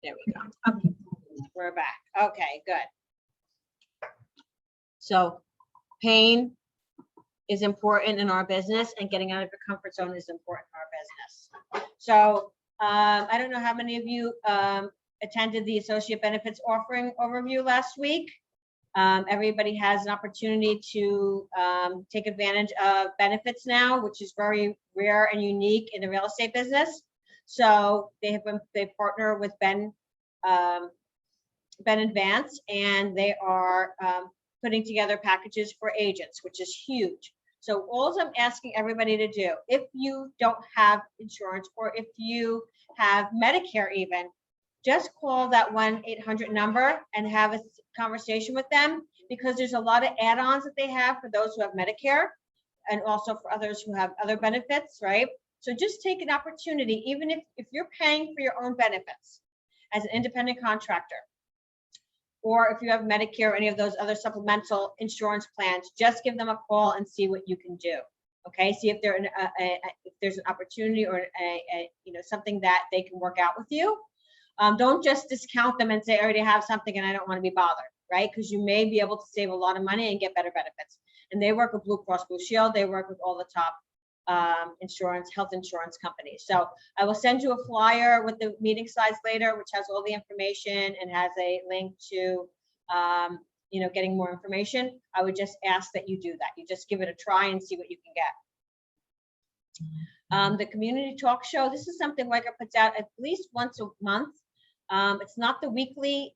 There we go. Okay, we're back. Okay, good. So pain is important in our business, and getting out of your comfort zone is important in our business. So I don't know how many of you attended the associate benefits offering overview last week. Everybody has an opportunity to take advantage of benefits now, which is very rare and unique in the real estate business. So they partner with Ben Advance, and they are putting together packages for agents, which is huge. So all I'm asking everybody to do, if you don't have insurance, or if you have Medicare even, just call that 1-800 number and have a conversation with them, because there's a lot of add-ons that they have for those who have Medicare, and also for others who have other benefits, right? So just take an opportunity, even if you're paying for your own benefits as an independent contractor, or if you have Medicare or any of those other supplemental insurance plans, just give them a call and see what you can do. Okay, see if if there's an opportunity or something that they can work out with you. Don't just discount them and say, I already have something and I don't want to be bothered, right? Because you may be able to save a lot of money and get better benefits. And they work with Blue Cross Blue Shield. They work with all the top health insurance companies. So I will send you a flyer with the meeting slides later, which has all the information and has a link to getting more information. I would just ask that you do that. You just give it a try and see what you can get. The community talk show, this is something Weicker puts out at least once a month. It's not the weekly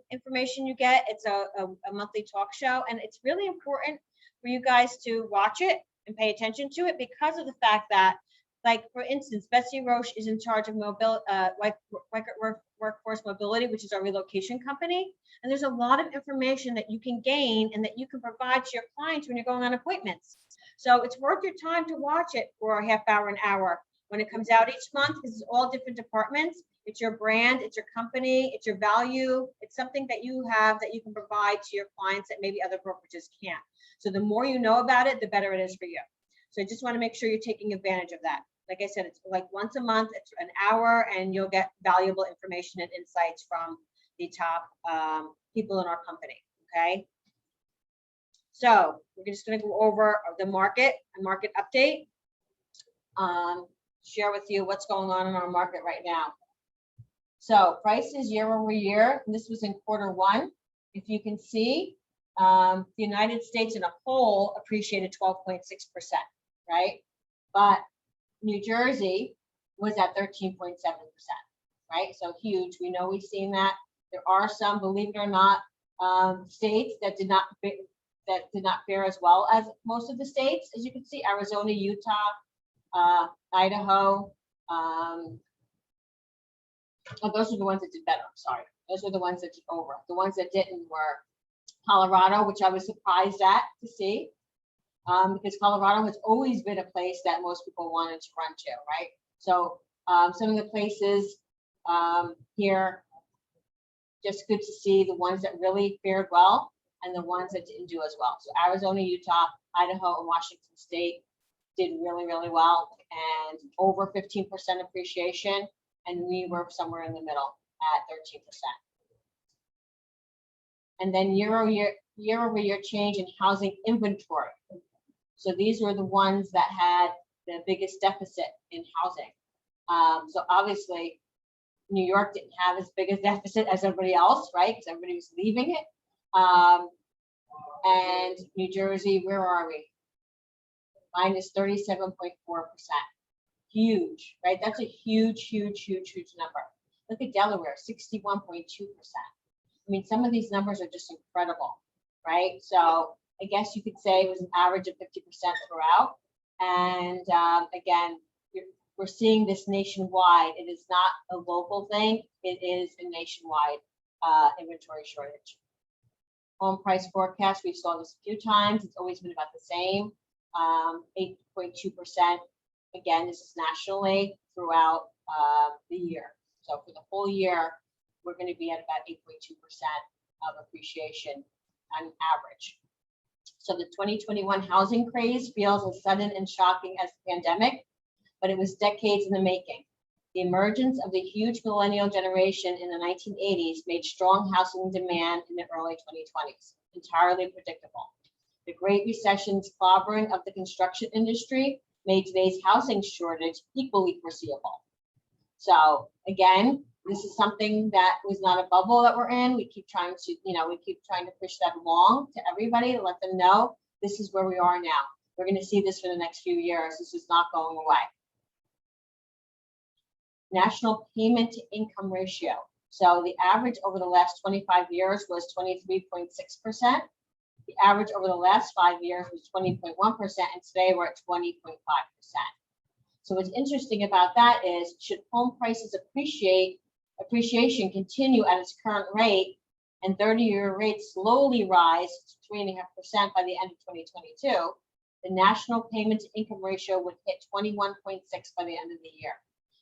information you get. It's a monthly talk show, and it's really important for you guys to watch it and pay attention to it, because of the fact that, like, for instance, Betsy Roche is in charge of Workforce Mobility, which is our relocation company. And there's a lot of information that you can gain and that you can provide to your clients when you're going on appointments. So it's worth your time to watch it for a half hour, an hour when it comes out each month, because it's all different departments. It's your brand, it's your company, it's your value. It's something that you have that you can provide to your clients that maybe other brokerages can't. So the more you know about it, the better it is for you. So I just want to make sure you're taking advantage of that. Like I said, it's like once a month, it's an hour, and you'll get valuable information and insights from the top people in our company, okay? So we're just going to go over the market update, share with you what's going on in our market right now. So prices year over year, and this was in Q1. If you can see, the United States in a whole appreciated 12.6%, right? But New Jersey was at 13.7%, right? So huge. We know we've seen that. There are some, believe it or not, states that did not fare as well as most of the states. As you can see, Arizona, Utah, Idaho. Oh, those are the ones that did better. I'm sorry. Those are the ones that did over. The ones that didn't were Colorado, which I was surprised to see, because Colorado has always been a place that most people wanted to run to, right? So some of the places here, just good to see the ones that really fared well and the ones that didn't do as well. So Arizona, Utah, Idaho, and Washington State did really, really well, and over 15% appreciation, and we were somewhere in the middle at 13%. And then year over year change in housing inventory. So these were the ones that had the biggest deficit in housing. So obviously, New York didn't have as big a deficit as everybody else, right? Because everybody was leaving it. And New Jersey, where are we? Minus 37.4%. Huge, right? That's a huge, huge, huge, huge number. Look at Delaware, 61.2%. I mean, some of these numbers are just incredible, right? So I guess you could say it was an average of 50% throughout. And again, we're seeing this nationwide. It is not a local thing. It is a nationwide inventory shortage. Home price forecast, we saw this a few times. It's always been about the same, 8.2%. Again, this is nationally throughout the year. So for the whole year, we're going to be at about 8.2% of appreciation on average. So the 2021 housing craze feels as sudden and shocking as the pandemic, but it was decades in the making. The emergence of the huge millennial generation in the 1980s made strong housing demand in the early 2020s, entirely predictable. The Great Recession's clobbering of the construction industry made today's housing shortage equally foreseeable. So again, this is something that was not a bubble that we're in. We keep trying to, push that along to everybody to let them know this is where we are now. We're going to see this for the next few years. This is not going away. National payment to income ratio. So the average over the last 25 years was 23.6%. The average over the last 5 years was 20.1%, and today we're at 20.5%. So what's interesting about that is, should home prices appreciation continue at its current rate and 30-year rates slowly rise to 3.5% by the end of 2022, the national payment to income ratio would hit 21.6 by the end of the year.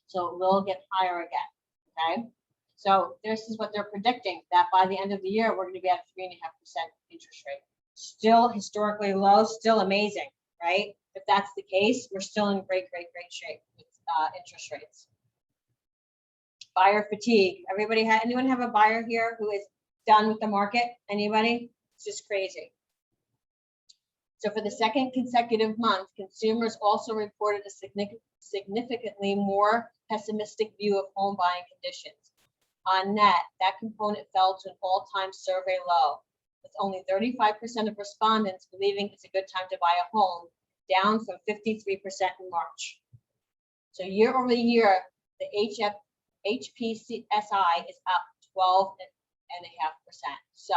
So it will get higher again, okay? So this is what they're predicting, that by the end of the year, we're going to be at 3.5% interest rate. Still historically low, still amazing, right? If that's the case, we're still in great shape with interest rates. Buyer fatigue. Anyone have a buyer here who is done with the market? Anybody? It's just crazy. So for the second consecutive month, consumers also reported a significantly more pessimistic view of home buying conditions. On net, that component fell to an all-time survey low, with only 35% of respondents believing it's a good time to buy a home, down from 53% in March. So year over year, the HPCSI is up 12.5%. So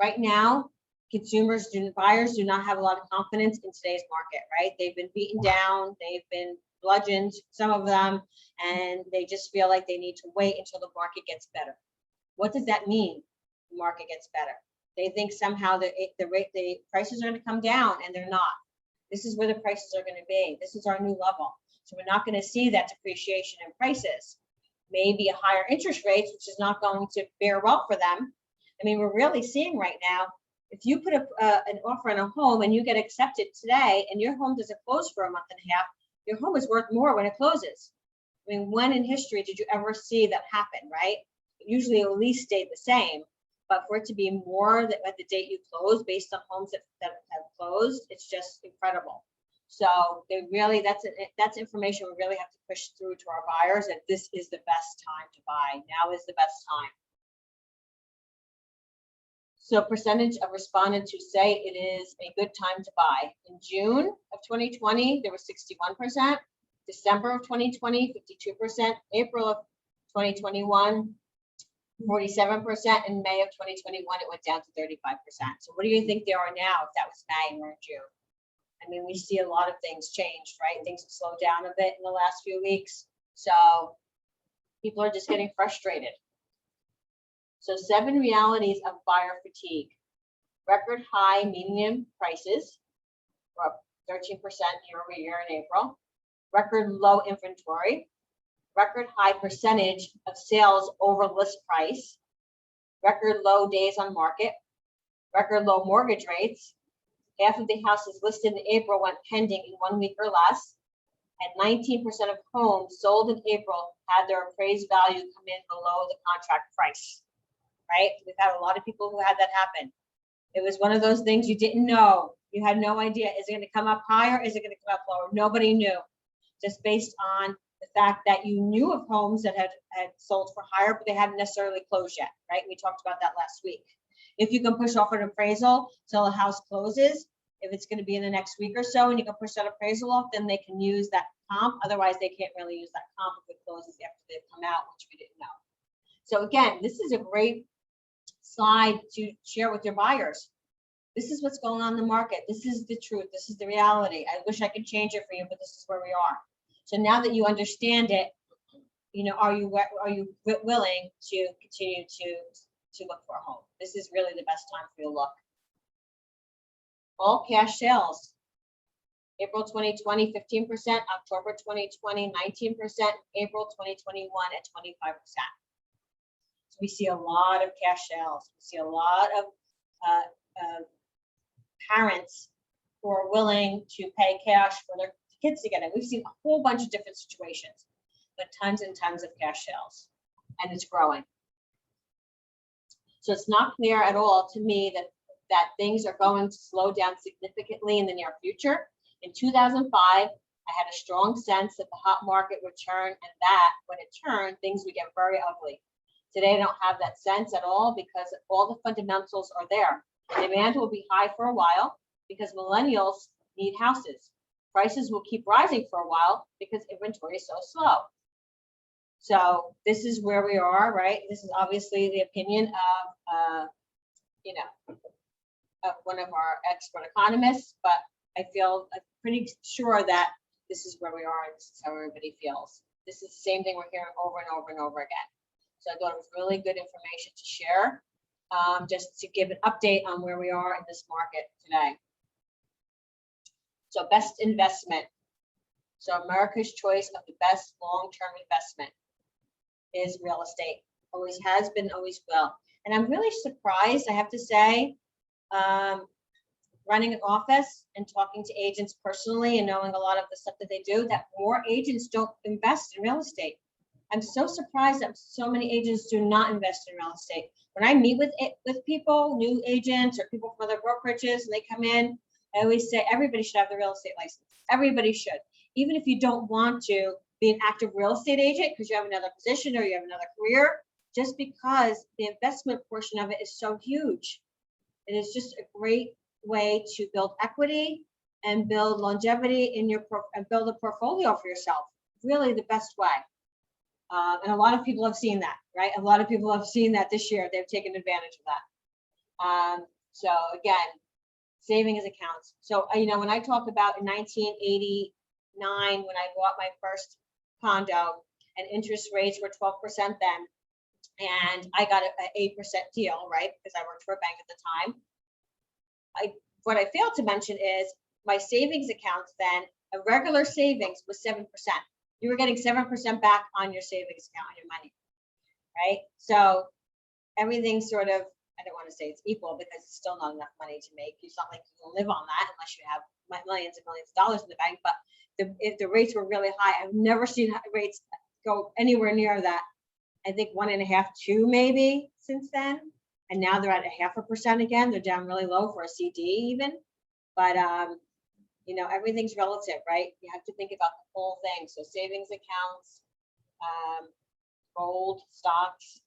right now, buyers do not have a lot of confidence in today's market, right? They've been beaten down, they've been bludgeoned, some of them, and they just feel like they need to wait until the market gets better. What does that mean? The market gets better. They think somehow the prices are going to come down, and they're not. This is where the prices are going to be. This is our new level. So we're not going to see that depreciation in prices. Maybe a higher interest rates, which is not going to bear well for them. I mean, we're really seeing right now, if you put an offer on a home and you get accepted today and your home doesn't close for a month and a half, your home is worth more when it closes. I mean, when in history did you ever see that happen, right? Usually at least stayed the same, but for it to be more at the date you close based on homes that have closed, it's just incredible. So that's information we really have to push through to our buyers, that this is the best time to buy. Now is the best time. So percentage of respondents who say it is a good time to buy. In June of 2020, there was 61%. December of 2020, 52%. April of 2021, 47%. In May of 2021, it went down to 35%. So what do you think they are now if that was May or June? I mean, we see a lot of things changed, right? Things have slowed down a bit in the last few weeks. So people are just getting frustrated. So 7 realities of buyer fatigue. Record high median prices, were up 13% year over year in April. Record low inventory. Record high percentage of sales over list price. Record low days on market. Record low mortgage rates. Half of the houses listed in April went pending in 1 week or less. And 19% of homes sold in April had their appraised value come in below the contract price. Right? We've had a lot of people who had that happen. It was one of those things you didn't know. You had no idea. Is it going to come up higher? Is it going to come up lower? Nobody knew. Just based on the fact that you knew of homes that had sold for higher, but they hadn't necessarily closed yet. Right? We talked about that last week. If you can push off an appraisal till a house closes, if it's going to be in the next week or so, and you can push that appraisal off, then they can use that comp. Otherwise, they can't really use that comp if it closes after they've come out, which we didn't know. So again, this is a great slide to share with your buyers. This is what's going on in the market. This is the truth. This is the reality. I wish I could change it for you, but this is where we are. So now that you understand it, are you willing to continue to look for a home? This is really the best time for you to look. All cash sales. April 2020, 15%. October 2020, 19%. April 2021 at 25%. So we see a lot of cash sales. We see a lot of parents who are willing to pay cash for their kids to get in. We've seen a whole bunch of different situations. but tons and tons of cash sales, and it's growing. So it's not clear at all to me that things are going to slow down significantly in the near future. In 2005, I had a strong sense that the hot market would turn, and that when it turned, things would get very ugly. Today, I don't have that sense at all because all the fundamentals are there. Demand will be high for a while because millennials need houses. Prices will keep rising for a while because inventory is so slow. So this is where we are, right? This is obviously the opinion of, of one of our expert economists, but I feel pretty sure that this is where we are and this is how everybody feels. This is the same thing we're hearing over and over and over again. So I thought it was really good information to share, just to give an update on where we are in this market today. So best investment. So America's choice of the best long-term investment is real estate. Always has been, always will. And I'm really surprised, I have to say, running an office and talking to agents personally and knowing a lot of the stuff that they do, that more agents don't invest in real estate. I'm so surprised that so many agents do not invest in real estate. When I meet with people, new agents or people from other brokerages, and they come in, I always say everybody should have the real estate license. Everybody should. Even if you don't want to be an active real estate agent because you have another position or you have another career, just because the investment portion of it is so huge. It is just a great way to build equity and build longevity in your and build a portfolio for yourself. Really the best way. And a lot of people have seen that, right? A lot of people have seen that this year. They've taken advantage of that. So again, savings accounts. So, when I talk about in 1989, when I bought my first condo and interest rates were 12% then, and I got an 8% deal, right? Because I worked for a bank at the time. What I failed to mention is my savings accounts then, a regular savings was 7%. You were getting 7% back on your savings account, on your money, right? So everything sort of, I don't want to say it's equal because it's still not enough money to make. It's not like you can live on that unless you have millions and millions of dollars in the bank. But if the rates were really high, I've never seen rates go anywhere near that. I think 1.5, 2 maybe since then. And now they're at 0.5% again. They're down really low for a CD even. But, everything's relative, right? You have to think about the whole thing. So savings accounts, gold, stocks.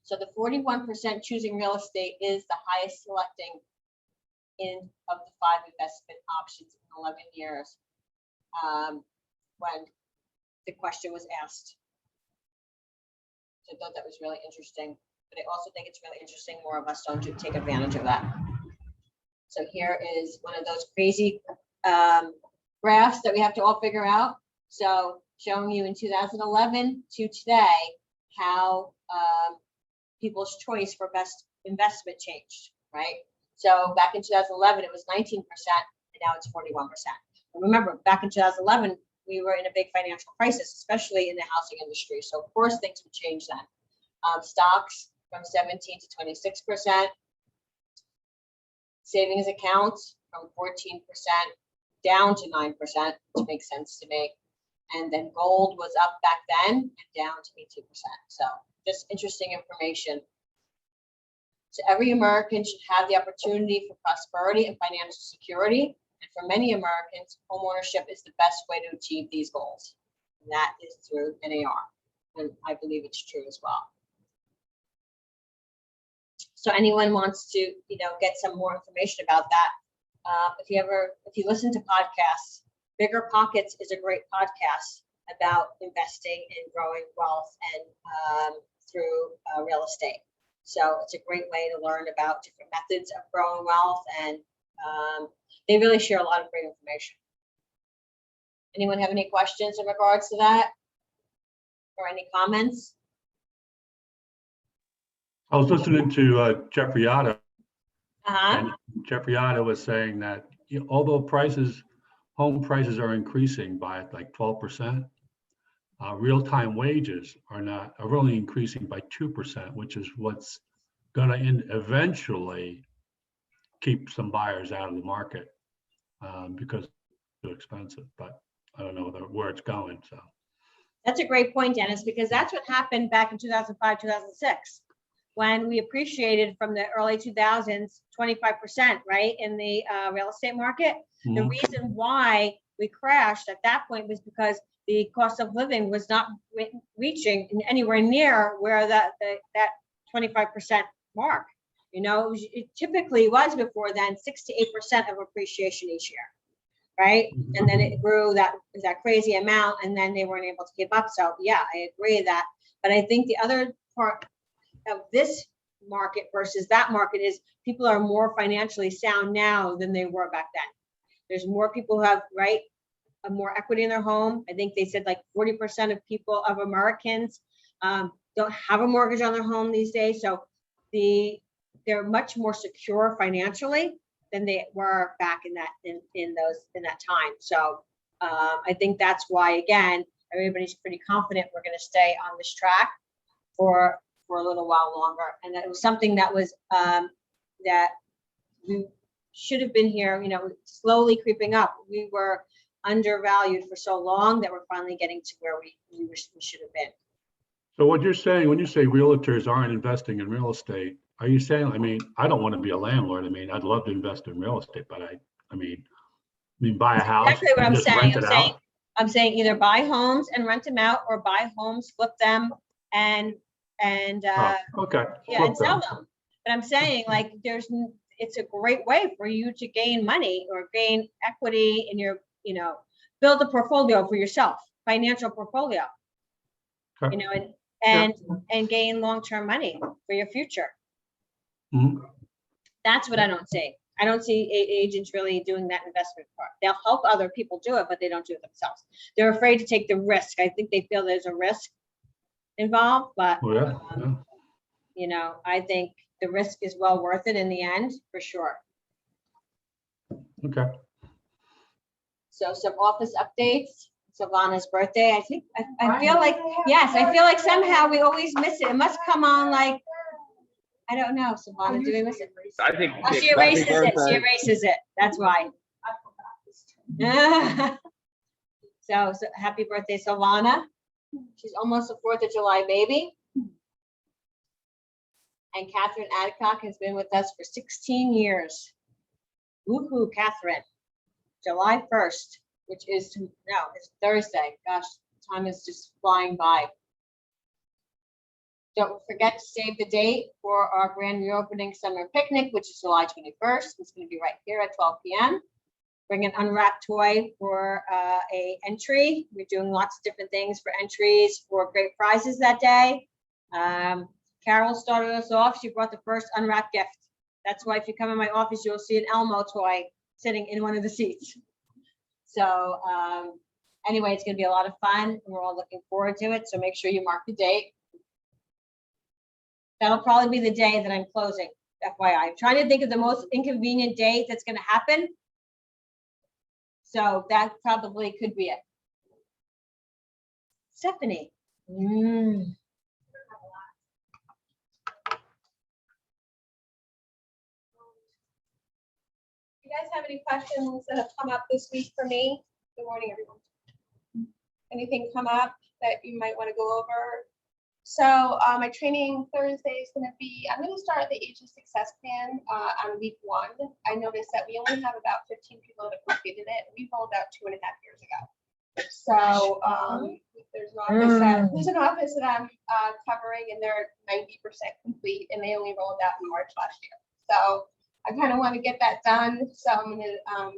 So the 41% choosing real estate is the highest selecting of the 5 investment options in 11 years when the question was asked. So I thought that was really interesting, but I also think it's really interesting more of us don't take advantage of that. So here is one of those crazy graphs that we have to all figure out. So showing you in 2011 to today how people's choice for best investment changed, right? So back in 2011, it was 19%, and now it's 41%. And remember, back in 2011, we were in a big financial crisis, especially in the housing industry. So of course, things would change then. Stocks from 17 to 26%. Savings accounts from 14% down to 9%, which makes sense to me. And then gold was up back then and down to 18%. So just interesting information. So every American should have the opportunity for prosperity and financial security. And for many Americans, homeownership is the best way to achieve these goals. And that is through NAR. And I believe it's true as well. So anyone wants to, get some more information about that. If you listen to podcasts, Bigger Pockets is a great podcast about investing and growing wealth and through real estate. So it's a great way to learn about different methods of growing wealth, and they really share a lot of great information. Anyone have any questions in regards to that or any comments? I was listening to Jeffrey Otto, Uh-huh. and Jeffrey Otto was saying that although home prices are increasing by like 12%, real-time wages are only increasing by 2%, which is what's going to eventually keep some buyers out of the market because it's too expensive. But I don't know where it's going, so. That's a great point, Dennis, because that's what happened back in 2005, 2006, when we appreciated from the early 2000s, 25%, right, in the real estate market. The Mhm. reason why we crashed at that point was because the cost of living was not reaching anywhere near where that 25% mark. You know, it typically was before then 6 to 8% of appreciation each year, right? And then it grew that crazy amount, and then they weren't able to keep up. So yeah, I agree with that. But I think the other part of this market versus that market is people are more financially sound now than they were back then. There's more people who have, right, more equity in their home. I think they said like 40% of people, of Americans, don't have a mortgage on their home these days. So they're much more secure financially than they were back in that time. So I think that's why, again, everybody's pretty confident we're going to stay on this track for a little while longer. And that it was something that was that we should have been here, you know, slowly creeping up. We were undervalued for so long that we're finally getting to where we should have been. So what you're saying, when you say realtors aren't investing in real estate, are you saying, I mean, I don't want to be a landlord. I mean, I'd love to invest in real estate, but I mean, buy a house Exactly what and I'm just saying. rent it out? I'm saying either buy homes and rent them out, or buy homes, flip them, and Oh, okay. yeah, Flip and sell them. them. But I'm saying, like, it's a great way for you to gain money or gain equity in your, you know, build a portfolio for yourself, financial portfolio, Okay. you know, Yeah. and gain long-term money for your future. Mhm. That's what I don't see. I don't see agents really doing that investment part. They'll help other people do it, but they don't do it themselves. They're afraid to take the risk. I think they feel there's a risk involved, but Oh, yeah, yeah. you know, I think the risk is well worth it in the end, for sure. Okay. So some office updates. Savannah's birthday. I think I feel like, yes, I feel like somehow we always miss it. It must come on like, I don't know, Savannah, do we miss it? I think Oh, she erases it. She erases it. That's why. So happy birthday, Savannah. She's almost a 4th of July baby. And Catherine Adcock has been with us for 16 years. Woohoo, Catherine. July 1st, which is it's Thursday. Gosh, time is just flying by. Don't forget to save the date for our grand reopening summer picnic, which is July 21st. It's going to be right here at 12 p.m. Bring an unwrapped toy for a entry. We're doing lots of different things for entries for great prizes that day. Carol started us off. She brought the first unwrapped gift. That's why if you come in my office, you'll see an Elmo toy sitting in one of the seats. So anyway, it's going to be a lot of fun, and we're all looking forward to it. So make sure you mark the date. That'll probably be the day that I'm closing, FYI. I'm trying to think of the most inconvenient date that's going to happen. So that probably could be it. Stephanie. You guys have any questions that have come up this week for me? Good morning, everyone. Anything come up that you might want to go over? So my training Thursday is going to be, I'm going to start the Agent Success Plan on week 1. I noticed that we only have about 15 people that have completed it. We rolled out 2.5 years ago. So there's an office that I'm covering, and they're 90% complete, and they only rolled out in March last year. So I kind of want to get that done. So I'm going to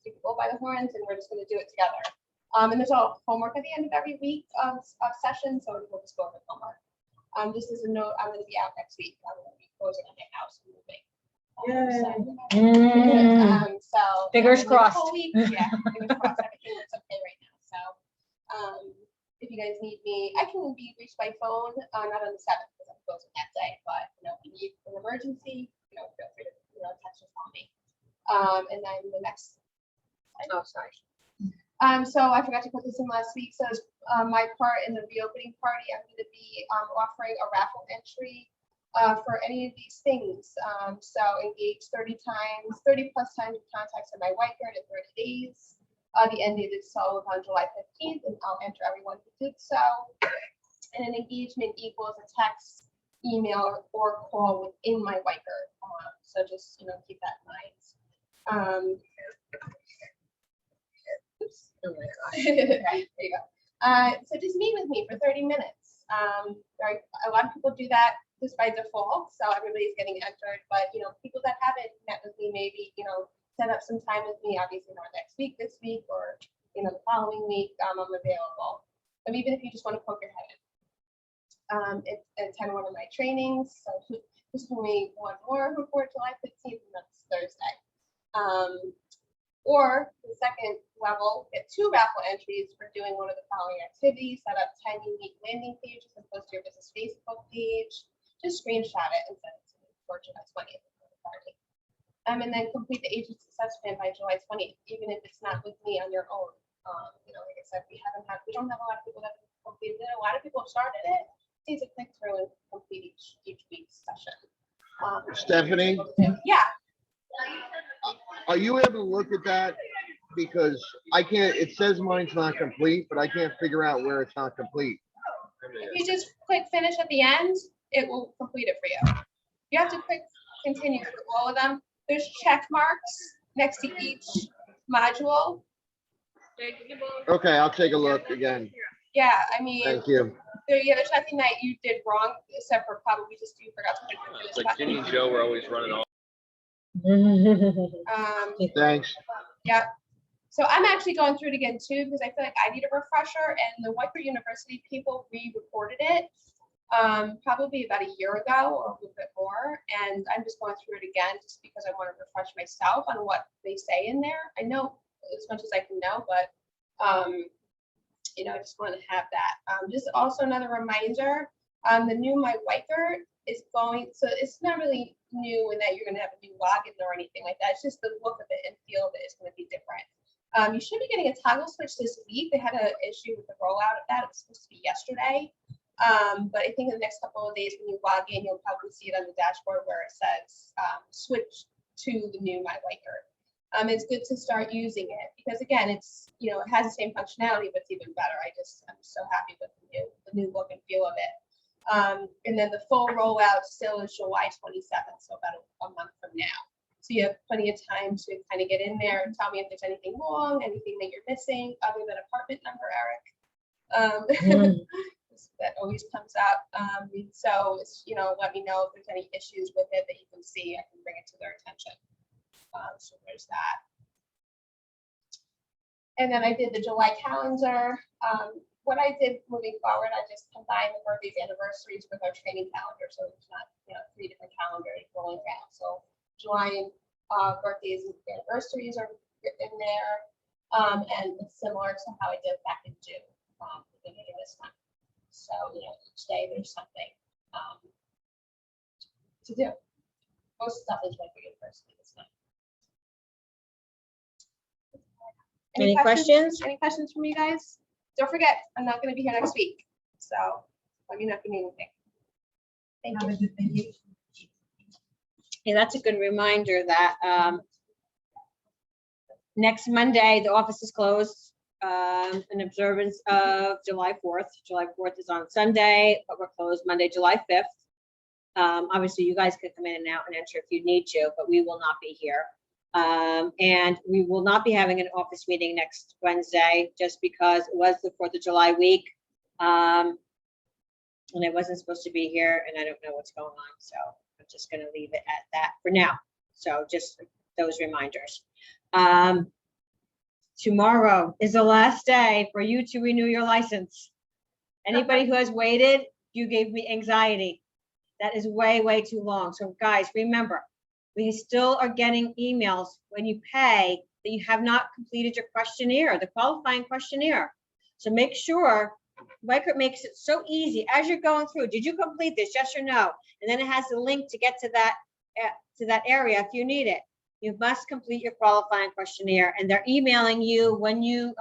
take the bull by the horns, and we're just going to do it together. And there's all homework at the end of every week of session, so we'll just go over homework. Just as a note, I'm going to be out next week. I'm going to be closing on my house and moving. So Fingers crossed. Whole week, yeah, fingers crossed. Everything looks okay right now. So if you guys need me, I can be reached by phone, not on the 7th because I'm closing that day, but if you need an emergency, feel free to text or call me. And then the next. Oh, sorry. So I forgot to put this in last week. So my part in the reopening party, I'm going to be offering a raffle entry for any of these things. So engage 30 plus times in contacts with my white bird in 30 days. The end date is so on July 15th, and I'll enter everyone who did so. And an engagement equals a text, email, or call within my Whitebird. So just, keep that in mind. Oops. Oh my gosh. There you go. So just meet with me for 30 minutes. A lot of people do that just by default, so everybody's getting entered. But people that haven't met with me, maybe set up some time with me. Obviously, not next week, this week, or the following week. I'm available. But even if you just want to poke your head in, attend one of my trainings. So there's only one more before July 15th, and that's Thursday. Or the second level, get 2 raffle entries for doing one of the following activities: set up 10 unique landing pages and post to your business Facebook page. Just screenshot it and send it to me before July 20th. And then complete the agent success plan by July 20th, even if it's not with me on your own. Like I said, we don't have a lot of people that have completed it. A lot of people have started it. It's easy to click through and complete each week's session. Stephanie? Yeah. Are you able to look at that? Because I can't, it says mine's not complete, but I can't figure out where it's not complete. If you just click finish at the end, it will complete it for you. You have to click continue for all of them. There's check marks next to each module. Okay, I'll take a look again. Yeah, I mean, Thank you. there's nothing that you did wrong except for probably just you forgot to click It's like Ginny and Joe were always running off. Thanks. Yeah. So I'm actually going through it again too, because I feel like I need a refresher, and the Whitebird University people re-recorded it probably about a year ago or a little bit more. And I'm just going through it again just because I want to refresh myself on what they say in there. I know as much as I can know, but I just want to have that. Just also another reminder, the new My Whitebird is going, so it's not really new in that you're going to have a new login or anything like that. It's just the look of it and feel of it is going to be different. You should be getting a toggle switch this week. They had an issue with the rollout of that. It was supposed to be yesterday. But I think in the next couple of days when you log in, you'll probably see it on the dashboard where it says switch to the new My Whitebird. It's good to start using it because again, it's it has the same functionality, but it's even better. I'm so happy with the new look and feel of it. And then the full rollout still is July 27th, so about a month from now. So you have plenty of time to kind of get in there and tell me if there's anything wrong, anything that you're missing other than apartment number, Eric. That always comes up. So let me know if there's any issues with it that you can see. I can bring it to their attention. So there's that. And then I did the July calendar. What I did moving forward, I just combined the birthdays, anniversaries with our training calendar. So it's not 3 different calendars rolling around. So July birthdays and anniversaries are in there. And it's similar to how I did back in June, beginning of this month. So each day there's something to do. Most stuff is like for university this month. Any questions? Any questions from you guys? Don't forget, I'm not going to be here next week. So let me know if you need anything. Thank you. Yeah, that's a good reminder that next Monday, the office is closed in observance of July 4th. July 4th is on Sunday, but we're closed Monday, July 5th. Obviously, you guys can come in and out and enter if you need to, but we will not be here. And we will not be having an office meeting next Wednesday just because it was the 4th of July week. And I wasn't supposed to be here and I don't know what's going on. So I'm just going to leave it at that for now. So just those reminders. Tomorrow is the last day for you to renew your license. Anybody who has waited, you gave me anxiety. That is way, way too long. So guys, remember, we still are getting emails when you pay that you have not completed your questionnaire, the qualifying questionnaire. So make sure, Whitebird makes it so easy as you're going through. Did you complete this? Yes or no? And then it has the link to get to that area if you need it. You must complete your qualifying questionnaire, and they're emailing you when you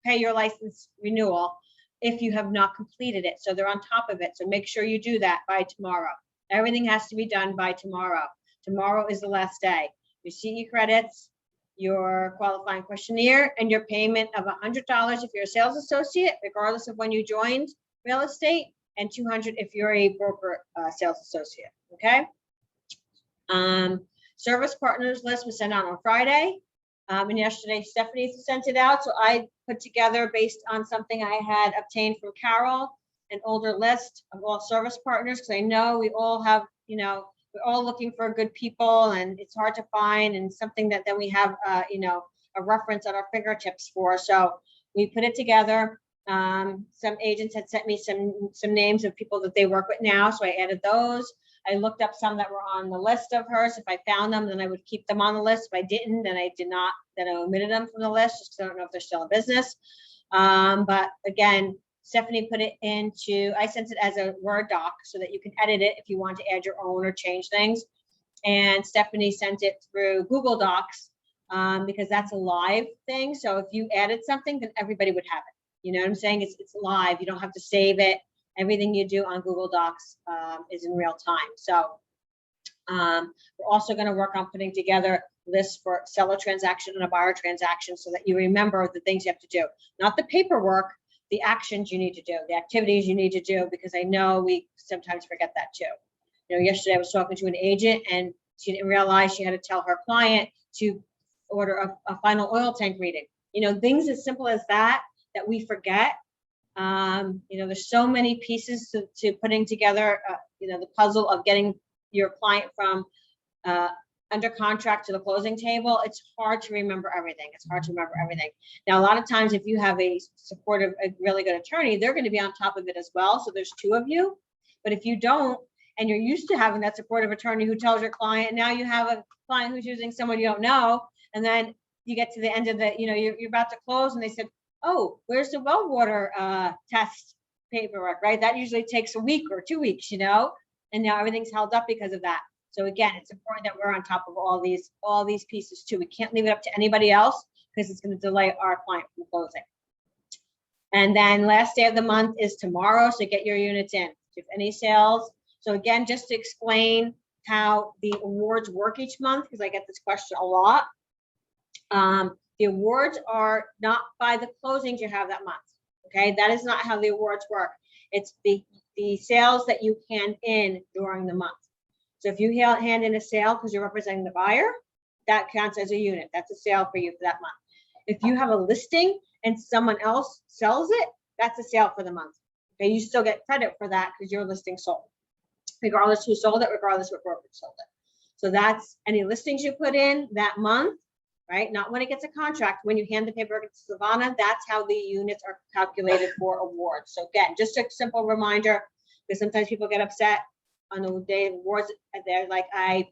pay your license renewal if you have not completed it. So they're on top of it. So make sure you do that by tomorrow. Everything has to be done by tomorrow. Tomorrow is the last day. Your CE credits, your qualifying questionnaire, and your payment of $100 if you're a sales associate, regardless of when you joined real estate, and $200 if you're a broker sales associate, okay? Service partners list was sent out on Friday. And yesterday Stephanie sent it out. So I put together, based on something I had obtained from Carol, an older list of all service partners, because I know we all have, we're all looking for good people, and it's hard to find, and something that then we have, a reference at our fingertips for. So we put it together. Some agents had sent me some names of people that they work with now, so I added those. I looked up some that were on the list of hers. If I found them, then I would keep them on the list. If I didn't, then I did not, then I omitted them from the list, just because I don't know if they're still in business. But again, Stephanie put it into, I sent it as a Word doc so that you can edit it if you want to add your own or change things. And Stephanie sent it through Google Docs because that's a live thing. So if you added something, then everybody would have it. You know what I'm saying? It's live. You don't have to save it. Everything you do on Google Docs is in real time. So we're also going to work on putting together lists for seller transaction and a buyer transaction, so that you remember the things you have to do, not the paperwork, the actions you need to do, the activities you need to do, because I know we sometimes forget that too. Yesterday I was talking to an agent, and she didn't realize she had to tell her client to order a final oil tank reading. Things as simple as that we forget. There's so many pieces to putting together, the puzzle of getting your client from under contract to the closing table. It's hard to remember everything. Now, a lot of times, if you have a supportive, a really good attorney, they're going to be on top of it as well. So there's two of you. But if you don't, and you're used to having that supportive attorney who tells your client, now you have a client who's using someone you don't know, and then you get to the end of the, you're about to close, and they said, oh, where's the well water test paperwork, right? That usually takes a week or 2 weeks, and now everything's held up because of that. So again, it's important that we're on top of all these pieces too. We can't leave it up to anybody else, because it's going to delay our client from closing. And then last day of the month is tomorrow, so get your units in. If any sales. So again, just to explain how the awards work each month, because I get this question a lot. The awards are not by the closings you have that month. Okay, that is not how the awards work. It's the sales that you hand in during the month. So if you hand in a sale because you're representing the buyer, that counts as a unit. That's a sale for you for that month. If you have a listing and someone else sells it, that's a sale for the month. Okay, you still get credit for that because your listing sold, regardless who sold it, regardless what brokerage sold it. So that's any listings you put in that month, right? Not when it gets a contract. When you hand the paperwork to Savannah, that's how the units are calculated for awards. So again, just a simple reminder, because sometimes people get upset on the day of awards. They're like, I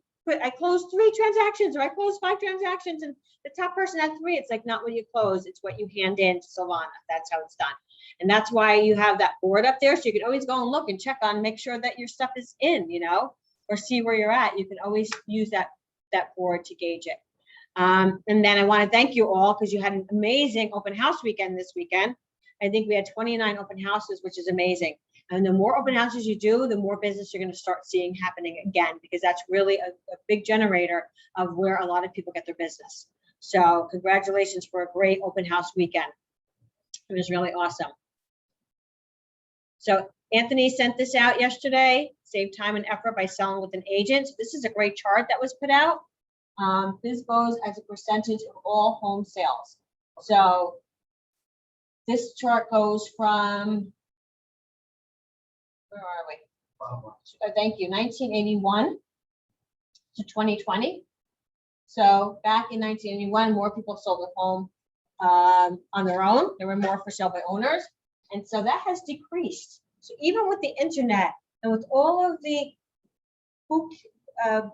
closed 3 transactions, or I closed 5 transactions, and the top person had 3. It's like, not what you close, it's what you hand in to Savannah. That's how it's done. And that's why you have that board up there, so you can always go and look and check on, make sure that your stuff is in, or see where you're at. You can always use that board to gauge it. And then I want to thank you all, because you had an amazing open house weekend this weekend. I think we had 29 open houses, which is amazing. And the more open houses you do, the more business you're going to start seeing happening again, because that's really a big generator of where a lot of people get their business. So congratulations for a great open house weekend. It was really awesome. So Anthony sent this out yesterday. Save time and effort by selling with an agent. So this is a great chart that was put out. This goes as a percentage of all home sales. So this chart goes from, where are we? Thank you, 1981 to 2020. So back in 1981, more people sold a home on their own. There were more for sale by owners. And so that has decreased. So even with the internet and with all of the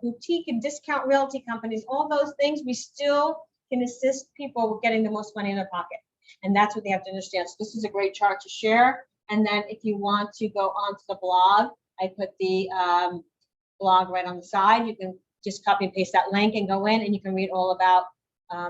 boutique and discount realty companies, all those things, we still can assist people with getting the most money in their pocket. And that's what they have to understand. So this is a great chart to share. And then if you want to go onto the blog, I put the blog right on the side. You can just copy and paste that link and go in, and you can read all about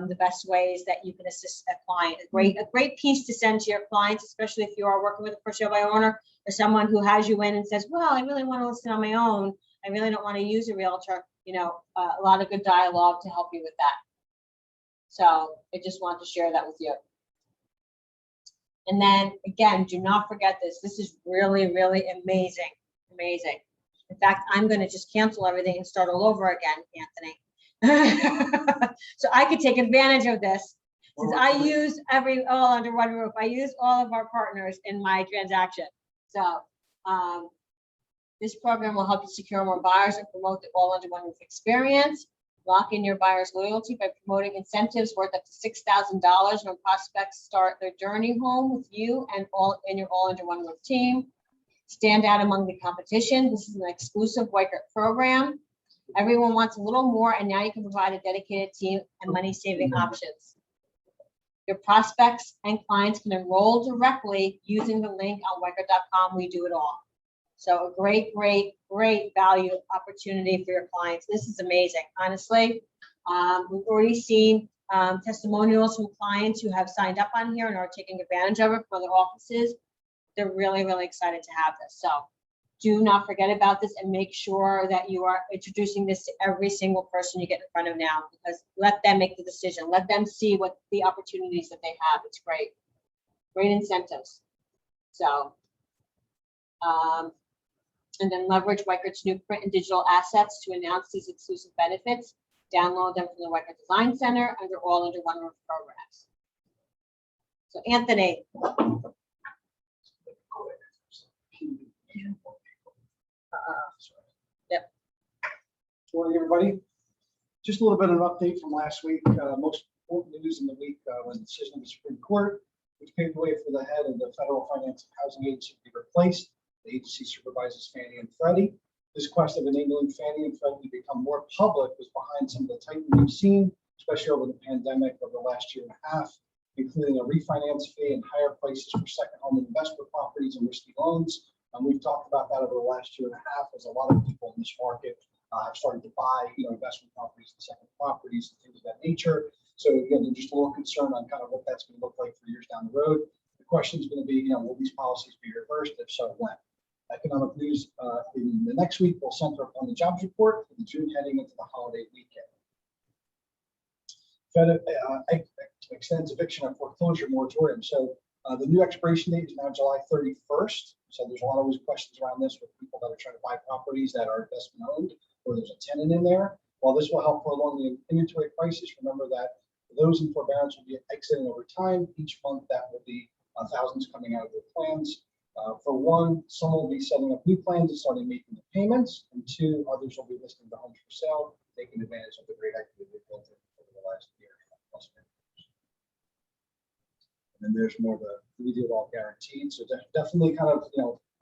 the best ways that you can assist a client. A great piece to send to your clients, especially if you are working with a for sale by owner, or someone who has you in and says, well, I really want to listen on my own. I really don't want to use a realtor. A lot of good dialogue to help you with that. So I just wanted to share that with you. And then again, do not forget this. This is really, really amazing, amazing. In fact, I'm gonna just cancel everything and start all over again, Anthony. So I could take advantage of this. Since I use all under one roof, I use all of our partners in my transaction. So, this program will help you secure more buyers and promote the all under one roof experience. Lock in your buyer's loyalty by promoting incentives worth up to $6,000 when prospects start their journey home with you and your all under one roof team. Stand out among the competition. This is an exclusive Weichert program. Everyone wants a little more, and now you can provide a dedicated team and money-saving options. Your prospects and clients can enroll directly using the link on Weichert.com. We do it all. So a great, great, great value opportunity for your clients. This is amazing, honestly. We've already seen testimonials from clients who have signed up on here and are taking advantage of it for their offices. They're really, really excited to have this. So do not forget about this and make sure that you are introducing this to every single person you get in front of now, because let them make the decision. Let them see what the opportunities that they have. It's great. Great incentives. So, and then leverage Weichert's new print and digital assets to announce these exclusive benefits. Download them from the Weichert Design Center under all under one roof programs. So Anthony. Yep. Good morning, everybody. Just a little bit of an update from last week. Most important news in the week was the decision of the Supreme Court, which paved the way for the head of the Federal Finance and Housing Agency to be replaced. The agency supervises Fannie and Freddie. This quest of enabling Fannie and Freddie to become more public was behind some of the tightening we've seen, especially over the pandemic over the last year and a half, including a refinance fee and higher prices for second home investment properties and risky loans. We've talked about that over the last year and a half, as a lot of people in this market have started to buy, investment properties and second properties and things of that nature. So again, they're just a little concerned on kind of what that's going to look like for years down the road. The question is going to be, will these policies be reversed? If so, when? Economic news in the next week will center upon the jobs report for the June heading into the holiday weekend. Fed extends eviction and foreclosure moratorium. So the new expiration date is now July 31st. So there's a lot of always questions around this with people that are trying to buy properties that are investment owned, or there's a tenant in there. While this will help prolong the inventory crisis, remember that those in forbearance will be exiting over time. Each month that will be thousands coming out of their plans. For one, some will be setting up new plans and starting making the payments, and two, others will be listing the homes for sale, taking advantage of the great equity they've built over the last year plus. And then there's more of the we do it all guaranteed. So definitely kind of,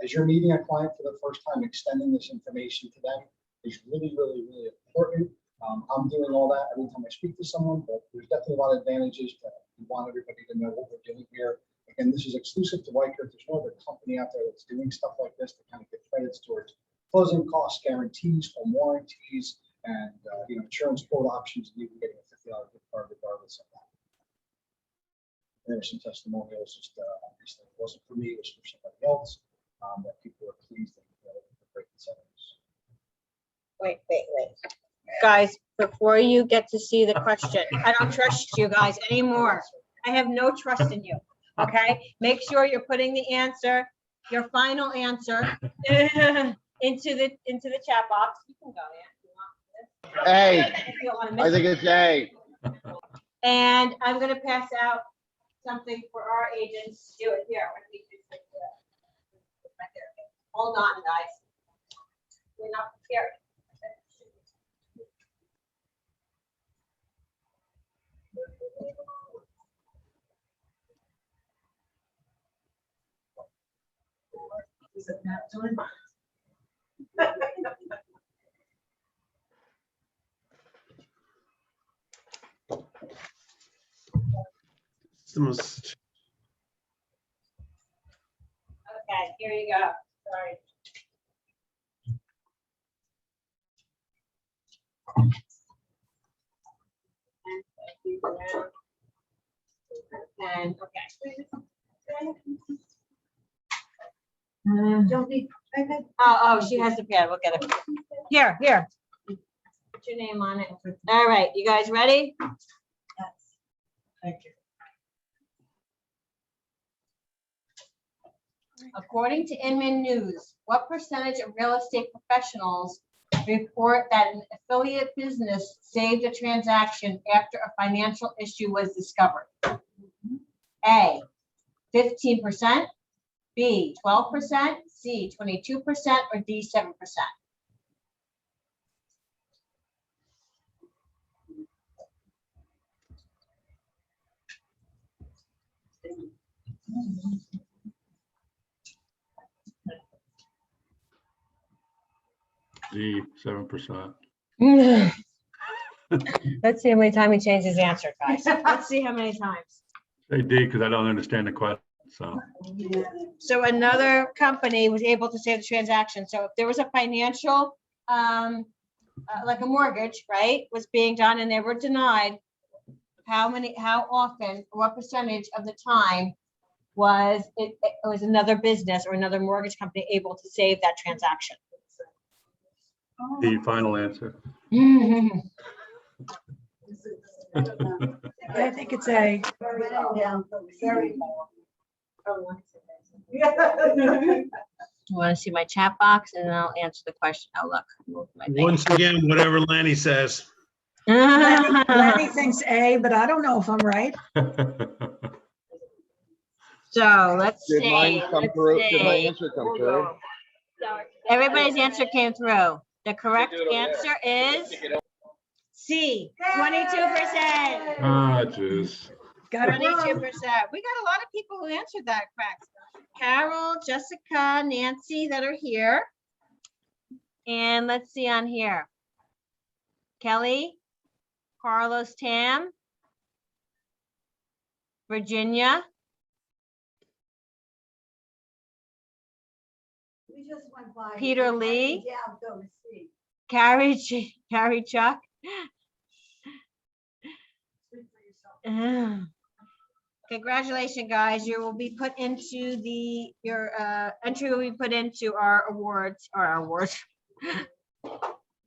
as you're meeting a client for the first time, extending this information to them is really, really, really important. I'm doing all that every time I speak to someone, but there's definitely a lot of advantages that we want everybody to know what we're doing here. Again, this is exclusive to Weichert. There's no other company out there that's doing stuff like this to kind of get credits towards closing costs, guarantees, home warranties, and insurance quote options, and even getting a $50 gift card regardless of that. There were some testimonials, just obviously it wasn't for me, it was for somebody else, that people are pleased that the great incentives. Wait. Guys, before you get to see the question, I don't trust you guys anymore. I have no trust in you. Okay, make sure you're putting the answer, your final answer, into the chat box. You can go, Ann. A. I think it's A. And I'm gonna pass out something for our agents. Do it here. Hold on, guys. We're not prepared. Is it not doing? It's the most. Okay, here you go. Sorry. And okay. Oh, she has the pad. We'll get it. Here. Put your name on it. All right, you guys ready? Thank you. According to Inman News, what percentage of real estate professionals report that an affiliate business saved a transaction after a financial issue was discovered? A, 15%, B, 12%, C, 22%, or D, 7%? D, 7%. Let's see how many times he changed his answer, guys. Let's see how many times. Say D, because I don't understand the question, so. So another company was able to save the transaction. So if there was a financial, like a mortgage, right, was being done and they were denied, how often, what percentage of the time was it was another business or another mortgage company able to save that transaction? D, final answer. I think it's A. You want to see my chat box and then I'll answer the question. Oh, look. I moved my thing. Once again, whatever Lanny says. Lenny thinks A, but I don't know if I'm right. So let's Did mine see. come let's through? Did my see. answer come through? Everybody's answer came through. The correct answer is C, 22%. Ah, jeez. Got it 22%. wrong. We got a lot of people who answered that correct. Carol, Jessica, Nancy that are here. And let's see on here. Kelly, Carlos, Tam, Virginia, Peter Lee, Carrie Chuck. Congratulations, guys. You will be put into your entry will be put into our awards,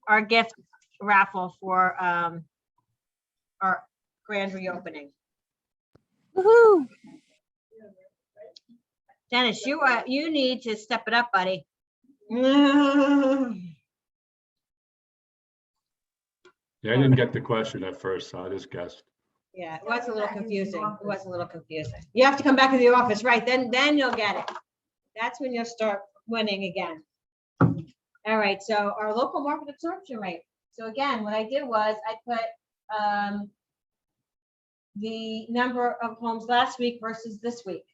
our gift raffle for our grand reopening. Woohoo! Dennis, you need to step it up, buddy. Yeah, I didn't get the question at first, so I just guessed. Yeah, it was a little confusing. It was a little confusing. You have to come back to the office, right? Then you'll get it. That's when you'll start winning again. All right, so our local market absorption rate. So again, what I did was I put the number of homes last week versus this week.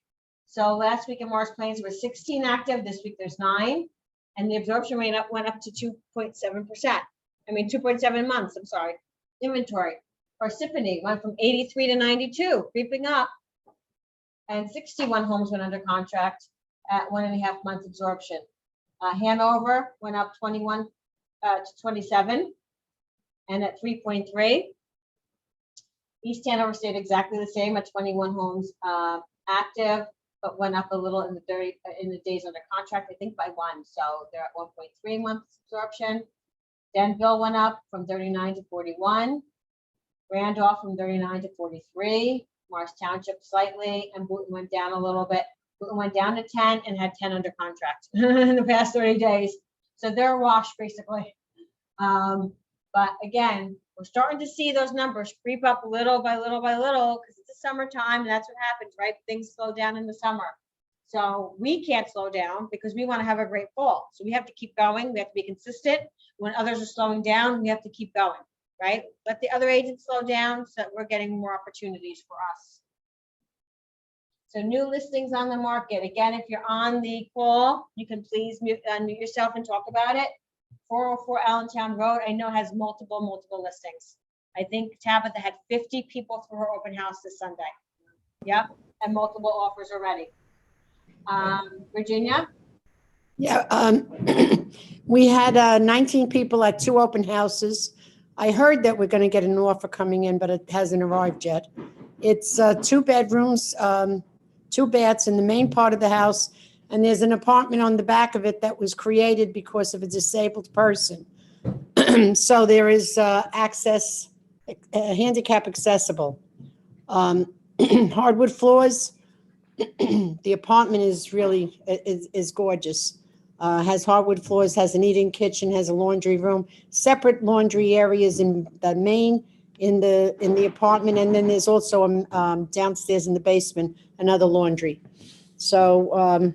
So last week in Morris Plains there were 16 active. This week there's 9, and the absorption rate went up to 2.7%. I mean 2.7 months. I'm sorry. Inventory. Parsippany went from 83 to 92, creeping up, and 61 homes went under contract at 1.5 months absorption. Hanover went up 21 to 27 and at 3.3. East Hanover stayed exactly the same at 21 homes active, but went up a little in the days under contract, I think by 1. So they're at 1.3 months absorption. Denville went up from 39 to 41. Randolph from 39 to 43. Morris Township slightly, and Boonton went down a little bit. Boonton went down to 10 and had 10 under contract in the past 30 days. So they're washed basically. But again, we're starting to see those numbers creep up little by little by little because it's the summertime and that's what happens, right? Things slow down in the summer. So we can't slow down because we want to have a great fall. So we have to keep going. We have to be consistent. When others are slowing down, we have to keep going, right? Let the other agents slow down so that we're getting more opportunities for us. So new listings on the market. Again, if you're on the call, you can please unmute yourself and talk about it. 404 Allentown Road, I know has multiple listings. I think Tabitha had 50 people through her open house this Sunday. Yep, and multiple offers already. Virginia? Yeah, we had 19 people at 2 open houses. I heard that we're going to get an offer coming in, but it hasn't arrived yet. It's 2 bedrooms, 2 baths in the main part of the house, and there's an apartment on the back of it that was created because of a disabled person. So there is access, handicap accessible. Hardwood floors. The apartment is really, is gorgeous. Has hardwood floors, has an eating kitchen, has a laundry room, separate laundry areas in the main, in the apartment, and then there's also downstairs in the basement, another laundry. So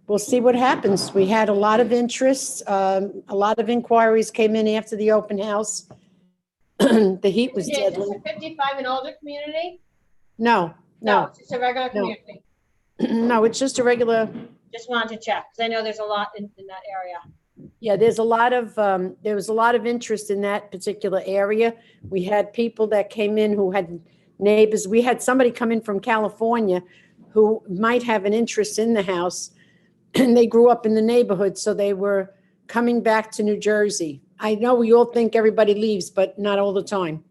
we'll see what happens. We had a lot of interest. A lot of inquiries came in after the open house. The heat was Is this deadly. a 55 and older community? No, no, It's just a regular No. community. no, it's just a regular. Just wanted to check, because I know there's a lot in that area. Yeah, there was a lot of interest in that particular area. We had people that came in who had neighbors. We had somebody come in from California who might have an interest in the house. And they grew up in the neighborhood, so they were coming back to New Jersey. I know we all think everybody leaves, but not all the time.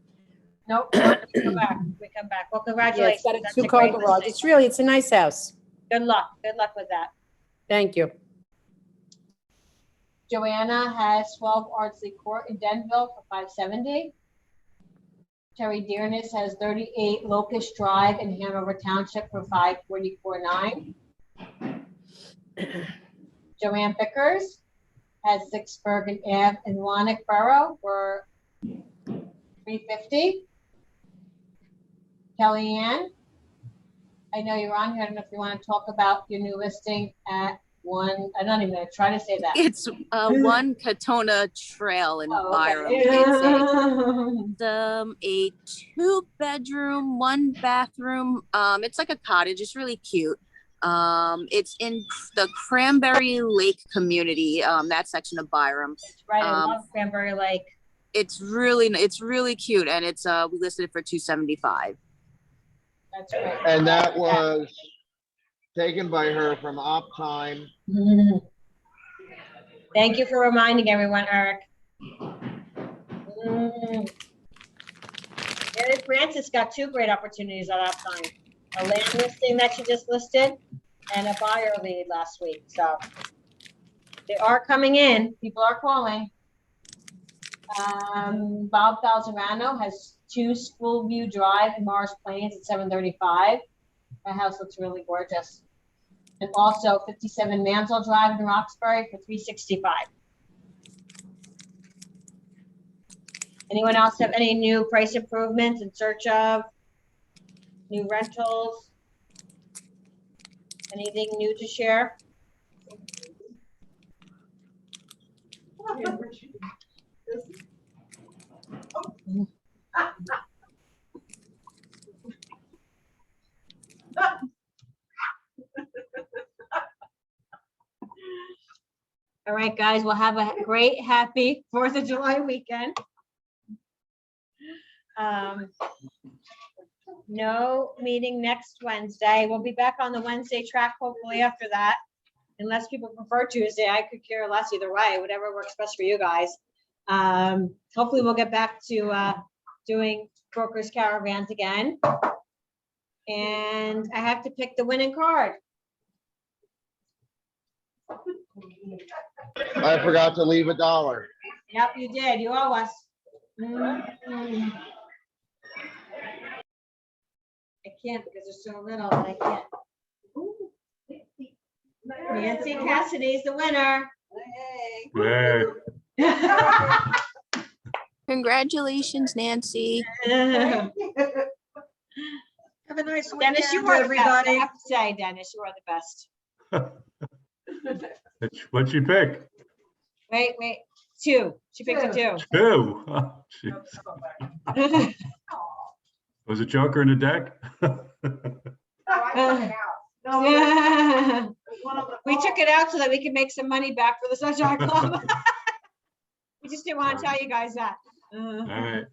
Nope, we come back. We come back. Well, Yeah, congratulations. it's got a That's two-car great garage. listing. It's a nice house. Good luck. Good luck with that. Thank you. Joanna has 12 Ardsley Court in Denville for 570. Terry Dearness has 38 Locust Drive in Hanover Township for 544.9. Joanne Bickers has 6 Bergen Ave in Wannock Borough for 350. Kellyanne, I know you're on here. I don't know if you want to talk about your new listing at I'm not even gonna try to say that. It's one Katona Trail in Oh, Byram. okay. It's a 2-bedroom, 1-bathroom. It's like a cottage. It's really cute. It's in the Cranberry Lake community, that section of Byram. It's right, I love Cranberry Lake. It's really cute, and it's we listed it for $275. That's great. And that was taken by her from Optime. Thank you for reminding everyone, Eric. Mary Francis got 2 great opportunities at that time. A land listing that she just listed and a buyer lead last week. So they are coming in. People are calling. Bob Falzerano has 2 Schoolview Drive in Morris Plains at 735. That house looks really gorgeous. And also 57 Mansell Drive in Roxbury for 365. Anyone else have any new price improvements in search of new rentals? Anything new to share? All right, guys, we'll have a great, happy 4th of July weekend. No meeting next Wednesday. We'll be back on the Wednesday track hopefully after that. Unless people prefer Tuesday, I could care less either way, whatever works best for you guys. Hopefully we'll get back to doing Brokers Caravans again. And I have to pick the winning card. I forgot to leave $1. Yep, you did. You owe us. I can't because there's so little. I can't. Nancy Cassidy's the winner. Yeah. Congratulations, Nancy. Have Have a nice Dennis, you weekend, are the best. I everybody. have to say, Dennis, you are the best. What'd you pick? Wait, 2. She picked a 2. 2. Oh, jeez. Was it Joker in the deck? We took it out so that we could make some money back for the Sunshine Club. We just didn't want to tell you guys that. All right.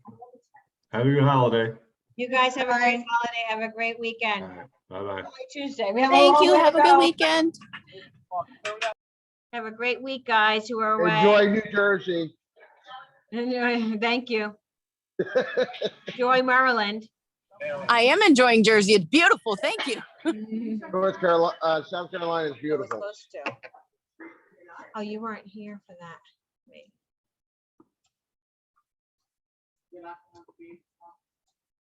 Have a good holiday. You guys have a great holiday. Have a great All weekend. right. Bye-bye. Tuesday. We have a Thank long you. way to Have a go. good weekend. Have a great week, guys who are away. Enjoy New Jersey. Thank you. Enjoy Maryland. I am enjoying Jersey. It's beautiful. Thank you. North Carolina, South Carolina is We're beautiful. supposed to. Oh, you weren't here for that. Wait.